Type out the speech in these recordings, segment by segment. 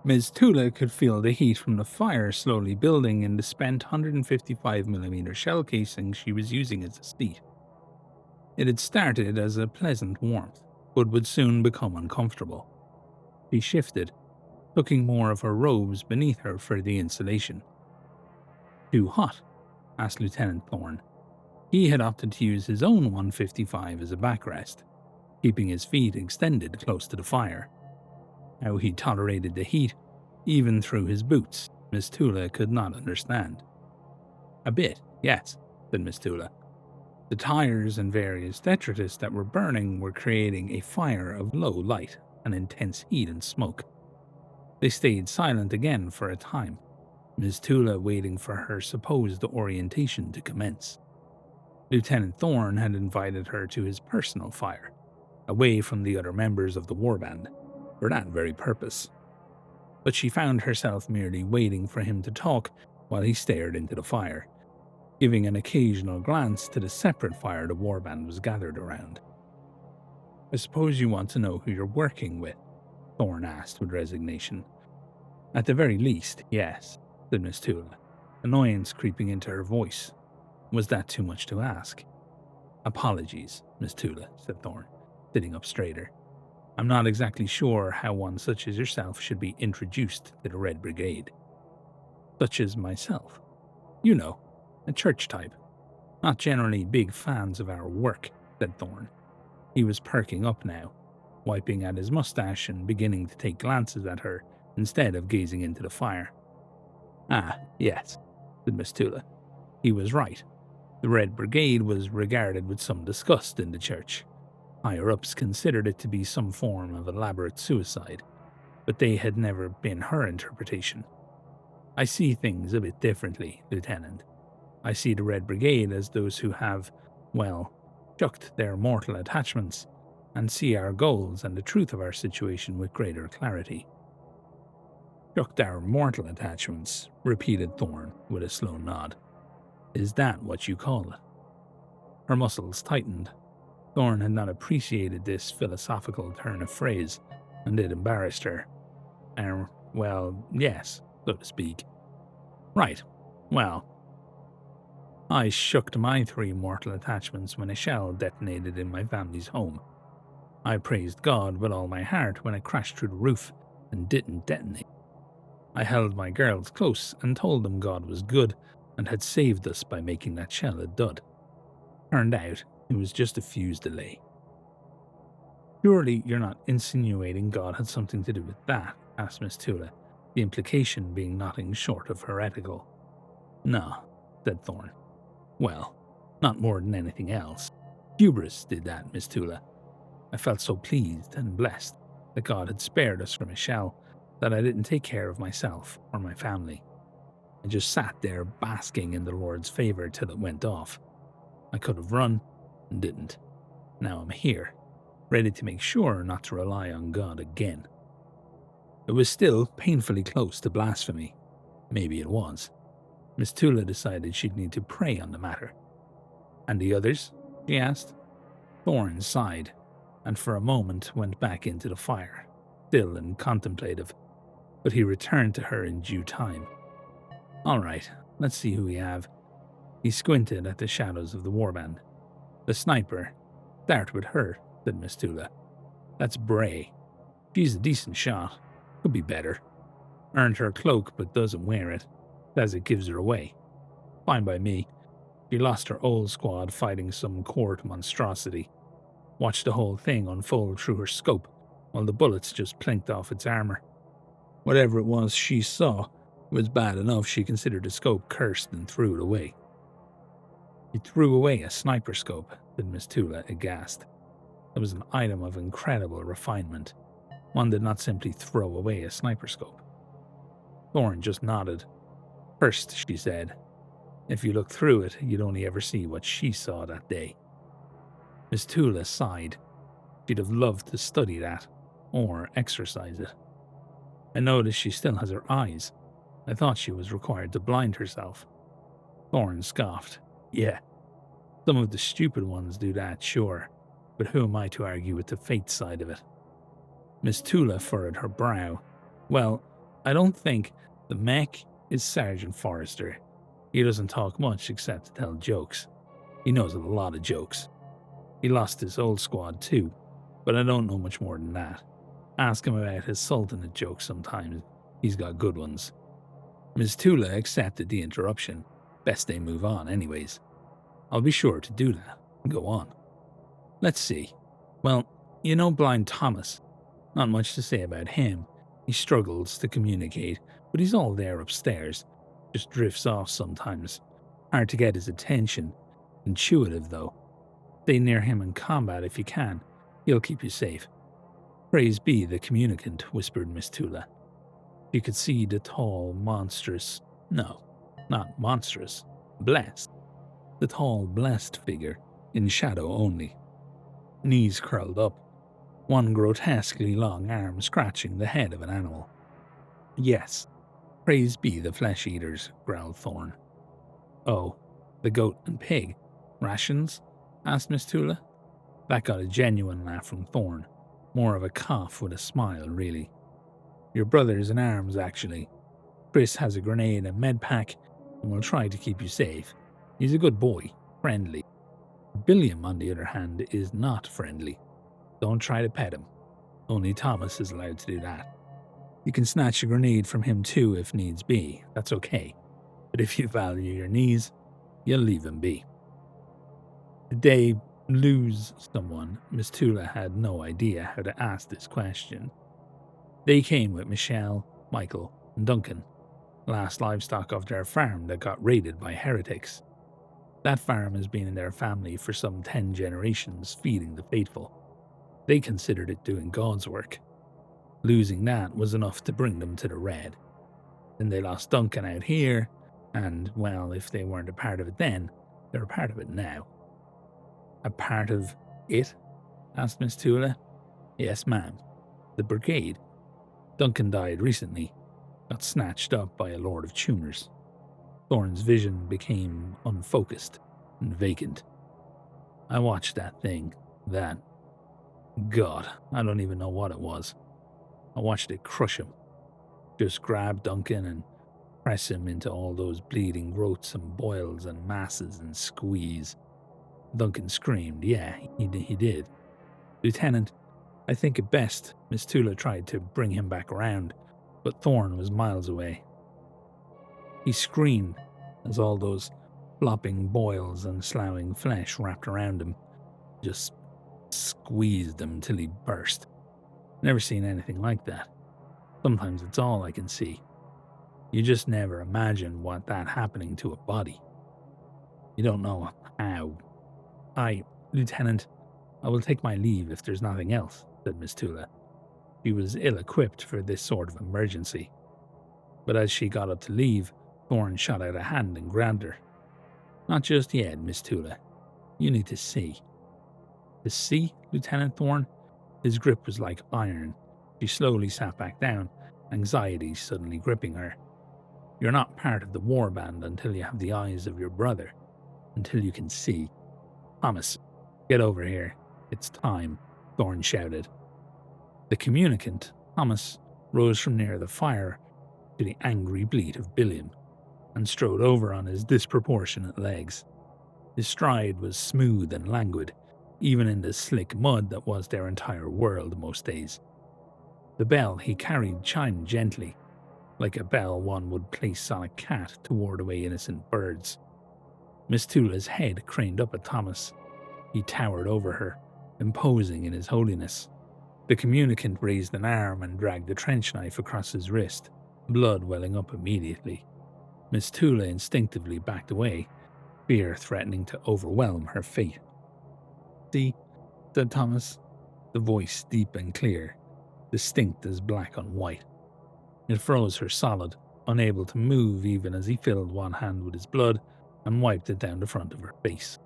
Ms. Tula could feel the heat from the fire slowly building in the spent 155mm shell casing she was using as a seat. It had started as a pleasant warmth, but would soon become uncomfortable. She shifted, tucking more of her robes beneath her for the insulation. "Too hot?" asked Lieutenant Thorne. He had opted to use his own 155 as a backrest, keeping his feet extended close to the fire. How he tolerated the heat, even through his boots, Miss Tula could not understand. "A bit, yes," said Miss Tula. The tires and various detritus that were burning were creating a fire of low light and intense heat and smoke. They stayed silent again for a time, Miss Tula waiting for her supposed orientation to commence. Lieutenant Thorne had invited her to his personal fire, away from the other members of the warband, for that very purpose. But she found herself merely waiting for him to talk while he stared into the fire, giving an occasional glance to the separate fire the warband was gathered around. "I suppose you want to know who you're working with?" Thorne asked with resignation. "At the very least, yes," said Miss Tula, annoyance creeping into her voice. Was that too much to ask? "Apologies, Miss Tula," said Thorne, sitting up straighter. "I'm not exactly sure how one such as yourself should be introduced to the Red Brigade." "Such as myself? You know, a church type. Not generally big fans of our work," said Thorne. He was perking up now, wiping at his mustache and beginning to take glances at her instead of gazing into the fire. "Ah, yes," said Miss Tula. He was right. The Red Brigade was regarded with some disgust in the church. Higher-ups considered it to be some form of elaborate suicide, but they had never been her interpretation. "I see things a bit differently, Lieutenant. I see the Red Brigade as those who have, well, chucked their mortal attachments and see our goals and the truth of our situation with greater clarity." "Chucked our mortal attachments," repeated Thorne with a slow nod. "Is that what you call it?" Her muscles tightened. Thorne had not appreciated this philosophical turn of phrase, and it embarrassed her. Well, yes, so to speak." "Right. Well, I shucked my 3 mortal attachments when a shell detonated in my family's home. I praised God with all my heart when it crashed through the roof and didn't detonate. I held my girls close and told them God was good and had saved us by making that shell a dud. Turned out, it was just a fuse delay." "Surely you're not insinuating God had something to do with that?" asked Miss Tula, the implication being nothing short of heretical. "No," said Thorne. "Well, not more than anything else. Hubris did that, Miss Tula. I felt so pleased and blessed that God had spared us from a shell that I didn't take care of myself or my family. I just sat there basking in the Lord's favor till it went off. I could have run and didn't. Now I'm here, ready to make sure not to rely on God again." It was still painfully close to blasphemy. Maybe it was. Miss Tula decided she'd need to pray on the matter. "And the others?" she asked. Thorne sighed, and for a moment went back into the fire, still and contemplative, but he returned to her in due time. "All right, let's see who we have." He squinted at the shadows of the warband. "The sniper. Start with her," said Miss Tula. "That's Bray. She's a decent shot. Could be better. Earned her cloak but doesn't wear it. Says it gives her away. Fine by me. She lost her old squad fighting some court monstrosity. Watched the whole thing unfold through her scope while the bullets just plinked off its armor. Whatever it was she saw was bad enough she considered the scope cursed and threw it away." "He threw away a sniper scope," said Miss Tula, aghast. It was an item of incredible refinement. One did not simply throw away a sniper scope. Thorne just nodded. "First," she said, "if you look through it, you'd only ever see what she saw that day." Miss Tula sighed. She'd have loved to study that, or exercise it. "I notice she still has her eyes. I thought she was required to blind herself." Thorne scoffed. "Yeah, some of the stupid ones do that, sure, but who am I to argue with the fate side of it?" Miss Tula furrowed her brow. "Well, I don't think the mech is Sergeant Forrester. He doesn't talk much except to tell jokes. He knows a lot of jokes. He lost his old squad too, but I don't know much more than that. Ask him about his sultanate jokes sometimes. He's got good ones. Miss Tula accepted the interruption. Best they move on anyways. I'll be sure to do that. Go on. Let's see. Well, you know Blind Thomas. Not much to say about him. He struggles to communicate, but he's all there upstairs. Just drifts off sometimes. Hard to get his attention. Intuitive, though. Stay near him in combat if you can. He'll keep you safe. Praise be the communicant, whispered Miss Tula. She could see the tall, monstrous, no, not monstrous, blessed. The tall, blessed figure, in shadow only. Knees curled up, one grotesquely long arm scratching the head of an animal. Yes, praise be the flesh-eaters, growled Thorn. Oh, the goat and pig. Rations? Asked Miss Tula. That got a genuine laugh from Thorn. More of a cough with a smile, really. Your brother's in arms, actually. Chris has a grenade and med pack, and will try to keep you safe. He's a good boy, friendly. Billiam, on the other hand, is not friendly. Don't try to pet him. Only Thomas is allowed to do that. You can snatch a grenade from him too if needs be. That's okay. But if you value your knees, you'll leave him be. Did they lose someone? Miss Tula had no idea how to ask this question. They came with Michelle, Michael, and Duncan, last livestock of their farm that got raided by heretics. That farm has been in their family for some 10 generations, feeding the faithful. They considered it doing God's work. Losing that was enough to bring them to the Red. Then they lost Duncan out here, and, well, if they weren't a part of it then, they're a part of it now. A part of it? Asked Miss Tula. Yes, ma'am. The brigade. Duncan died recently, got snatched up by a lord of tumors. Thorn's vision became unfocused and vacant. I watched that thing. God, I don't even know what it was. I watched it crush him. Just grab Duncan and press him into all those bleeding growths and boils and masses and squeeze. Duncan screamed. Yeah, he did. Lieutenant, I think it best. Miss Tula tried to bring him back around, but Thorn was miles away. He screamed as all those flopping boils and sloughing flesh wrapped around him, just squeezed him till he burst. Never seen anything like that. Sometimes it's all I can see. You just never imagine what that happening to a body. You don't know how. Lieutenant, I will take my leave if there's nothing else, said Miss Tula. She was ill-equipped for this sort of emergency. But as she got up to leave, Thorn shot out a hand and grabbed her. Not just yet, Miss Tula. You need to see. To see, Lieutenant Thorn? His grip was like iron. She slowly sat back down, anxiety suddenly gripping her. You're not part of the warband until you have the eyes of your brother. Until you can see. Thomas, get over here. It's time, Thorn shouted. The communicant, Thomas, rose from near the fire to the angry bleat of Billiam and strode over on his disproportionate legs. His stride was smooth and languid, even in the slick mud that was their entire world most days. The bell he carried chimed gently, like a bell one would place on a cat to ward away innocent birds. Miss Tula's head craned up at Thomas. He towered over her, imposing in his holiness. The communicant raised an arm and dragged the trench knife across his wrist, blood welling up immediately. Miss Tula instinctively backed away, fear threatening to overwhelm her fate. See, said Thomas, the voice deep and clear, distinct as black on white. It froze her solid, unable to move even as he filled one hand with his blood and wiped it down the front of her face.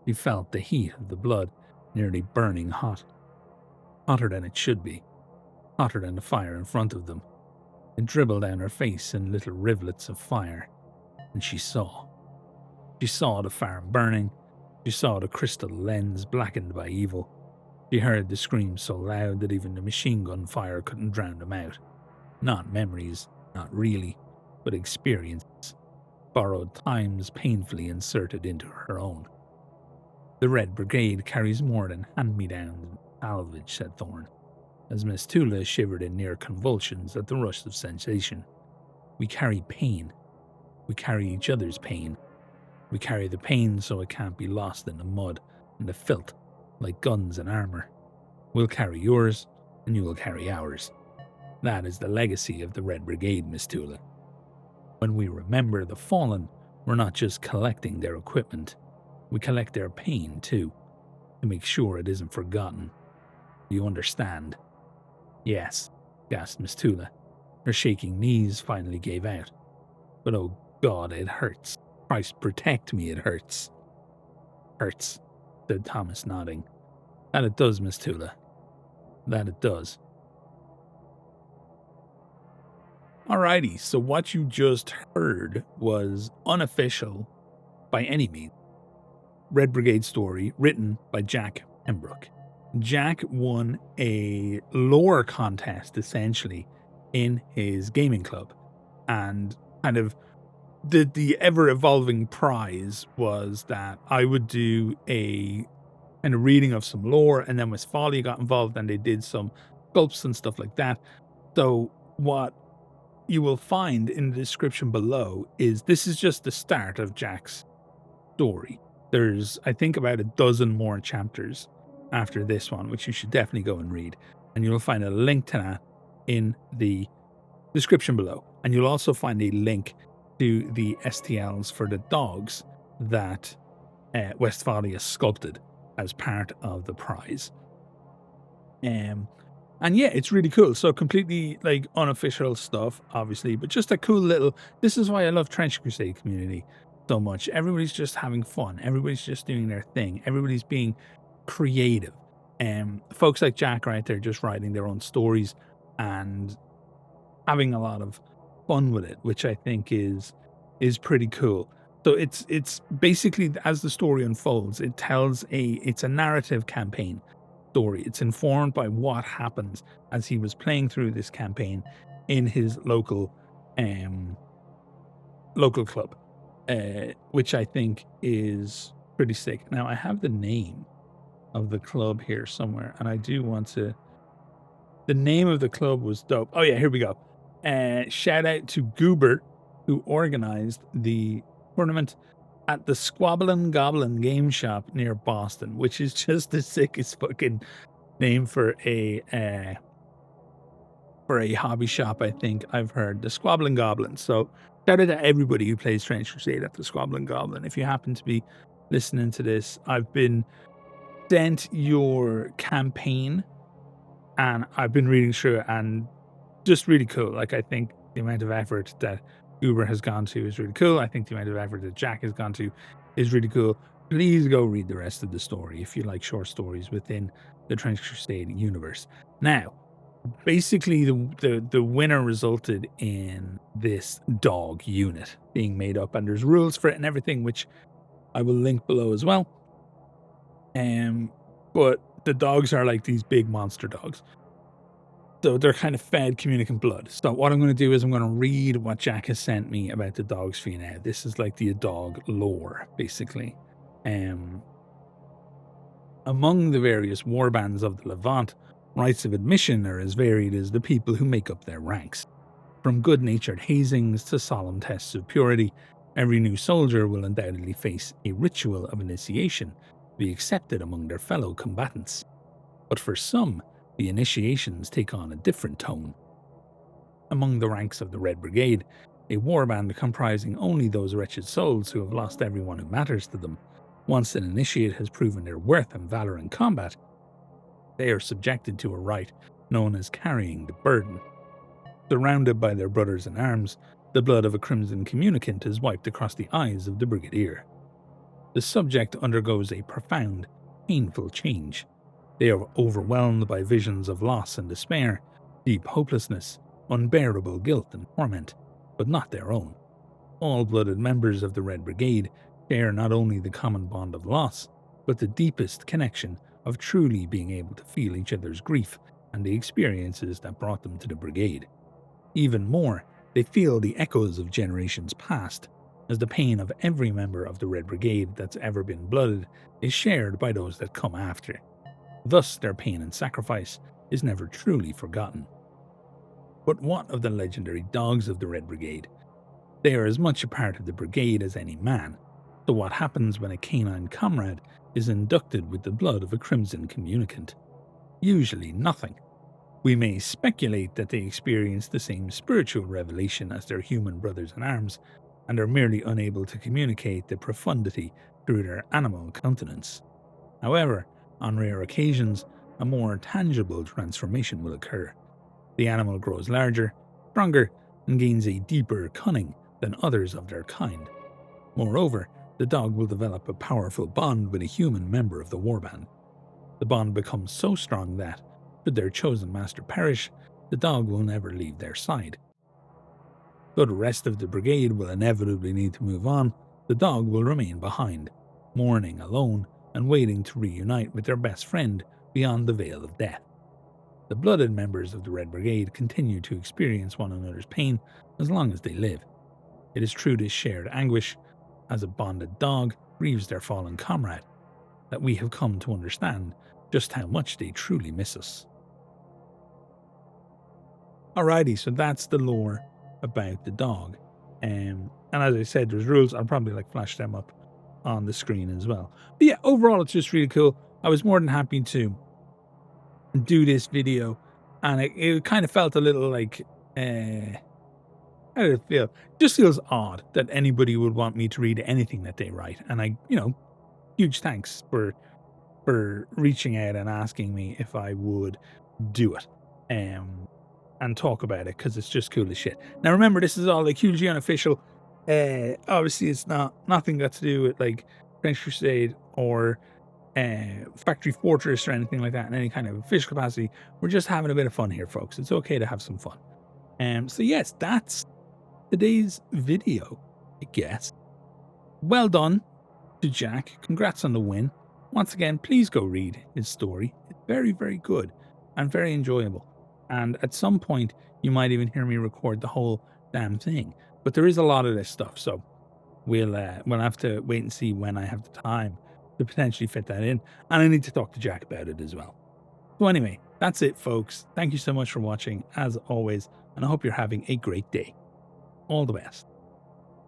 She felt the heat of the blood nearly burning hot. Hotter than it should be. Hotter than the fire in front of them. It dribbled down her face in little rivulets of fire. And she saw. She saw the farm burning. She saw the crystal lens blackened by evil. She heard the screams so loud that even the machine gun fire couldn't drown them out. Not memories, not really, but experiences, borrowed times painfully inserted into her own. The Red Brigade carries more than hand-me-downs and salvage, said Thorne, as Miss Tula shivered in near convulsions at the rush of sensation. We carry pain. We carry each other's pain. We carry the pain so it can't be lost in the mud and the filth, like guns and armor. We'll carry yours, and you will carry ours. That is the legacy of the Red Brigade, Miss Tula. When we remember the fallen, we're not just collecting their equipment. We collect their pain, too, to make sure it isn't forgotten. Do you understand? Yes, gasped Miss Tula. Her shaking knees finally gave out. But oh God, it hurts. Christ protect me, it hurts. Hurts, said Thomas, nodding. That it does, Miss Tula. That it does. Alrighty, so what you just heard was unofficial by any means. Red Brigade story written by Jack Pembroke. Jack won a lore contest, essentially, in his gaming club. And kind of the ever-evolving prize was that I would do a kind of reading of some lore, and then Westfalia got involved, and they did some sculpts and stuff like that. So what you will find in the description below is this is just the start of Jack's story. There's, I think, about a dozen more chapters after this one, which you should definitely go and read. And you'll find a link to that in the description below. And you'll also find a link to the STLs for the dogs that Westfalia sculpted as part of the prize. And yeah, it's really cool. So completely like unofficial stuff, obviously, but just a cool little, this is why I love Trench Crusade community so much. Everybody's just having fun. Everybody's just doing their thing. Everybody's being creative. Folks like Jack are out there just writing their own stories and having a lot of fun with it, which I think is pretty cool. So it's basically, as the story unfolds, it's a narrative campaign story. It's informed by what happens as he was playing through this campaign in his local club, which I think is pretty sick. Now I have the name of the club here somewhere, and I do want to. The name of the club was dope. Oh yeah, here we go. Shout out to Goober, who organized the tournament at the Squabblin' Goblin game shop near Boston, which is just the sickest fucking name for a hobby shop, I think I've heard. The Squabblin' Goblin. So shout out to everybody who plays Trench Crusade at the Squabblin' Goblin. If you happen to be listening to this, I've been sent your campaign and I've been reading through it, and just really cool. Like, I think the amount of effort that Uber has gone to is really cool. I think the amount of effort that Jack has gone to is really cool. Please go read the rest of the story if you like short stories within the Trench Crusade universe. Now, basically, the winner resulted in this dog unit being made up, and there's rules for it and everything, which I will link below as well. But the dogs are like these big monster dogs. So they're kind of fed communicant blood. So what I'm going to do is I'm going to read what Jack has sent me about the dogs for you now. This is like the dog lore, basically. Among the various warbands of the Levant, rites of admission are as varied as the people who make up their ranks. From good-natured hazings to solemn tests of purity, every new soldier will undoubtedly face a ritual of initiation to be accepted among their fellow combatants. But for some, the initiations take on a different tone. Among the ranks of the Red Brigade, a warband comprising only those wretched souls who have lost everyone who matters to them, once an initiate has proven their worth and valor in combat, they are subjected to a rite known as carrying the burden. Surrounded by their brothers in arms, the blood of a crimson communicant is wiped across the eyes of the brigadier. The subject undergoes a profound, painful change. They are overwhelmed by visions of loss and despair, deep hopelessness, unbearable guilt and torment, but not their own. All blooded members of the Red Brigade share not only the common bond of loss, but the deepest connection of truly being able to feel each other's grief and the experiences that brought them to the brigade. Even more, they feel the echoes of generations past, as the pain of every member of the Red Brigade that's ever been blooded is shared by those that come after. Thus, their pain and sacrifice is never truly forgotten. But what of the legendary dogs of the Red Brigade? They are as much a part of the brigade as any man. So what happens when a canine comrade is inducted with the blood of a crimson communicant? Usually nothing. We may speculate that they experience the same spiritual revelation as their human brothers in arms, and are merely unable to communicate the profundity through their animal countenance. However, on rare occasions, a more tangible transformation will occur. The animal grows larger, stronger, and gains a deeper cunning than others of their kind. Moreover, the dog will develop a powerful bond with a human member of the warband. The bond becomes so strong that, should their chosen master perish, the dog will never leave their side. Though the rest of the brigade will inevitably need to move on, the dog will remain behind, mourning alone and waiting to reunite with their best friend beyond the veil of death. The blooded members of the Red Brigade continue to experience one another's pain as long as they live. It is through this shared anguish, as a bonded dog grieves their fallen comrade, that we have come to understand just how much they truly miss us. Alrighty, so that's the lore about the dog. And as I said, there's rules. I'll probably flash them up on the screen as well. But yeah, overall, it's just really cool. I was more than happy to do this video, and it kind of felt a little how did it feel? It just feels odd that anybody would want me to read anything that they write. And huge thanks for reaching out and asking me if I would do it and talk about it, because it's just cool as shit. Now remember, this is all hugely unofficial. Obviously, it's nothing got to do with French Crusade or Factory Fortress or anything like that in any kind of official capacity. We're just having a bit of fun here, folks. It's okay to have some fun. So yes, that's today's video, I guess. Well done to Jack. Congrats on the win. Once again, please go read his story. It's very, very good and very enjoyable. And at some point, you might even hear me record the whole damn thing. But there is a lot of this stuff, so we'll have to wait and see when I have the time to potentially fit that in. And I need to talk to Jack about it as well. So anyway, that's it, folks. Thank you so much for watching, as always, and I hope you're having a great day. All the best.